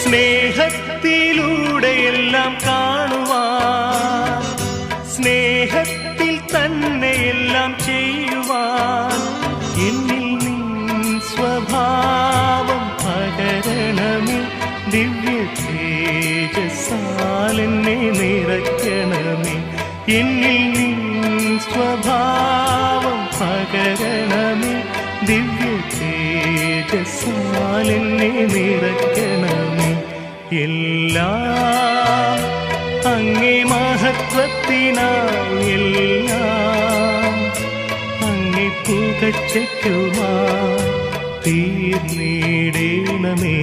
സ്നേഹത്തിലൂടെയെല്ലാം കാണുവാൻ, സ്നേഹത്തിൽ തന്നെയെല്ലാം ചെയ്യുവാൻ എന്നിൽ നിൻ സ്വഭാവം പകരണമേ. ദിവ്യ തേജസ്സാൽ എന്നെ നിറയ്ക്കണമേ. എന്നിൽ നിൻ സ്വഭാവം പകരണമേ. ദിവ്യ തേജസ്സാൽ എന്നെ നിറയ്ക്കണമേ. എല്ലാം അങ്ങേ മഹത്വത്തിനായി, എല്ലാം അങ്ങേ പുകഴ്ചയ്ക്കുമായി തീർന്നിടണമേ.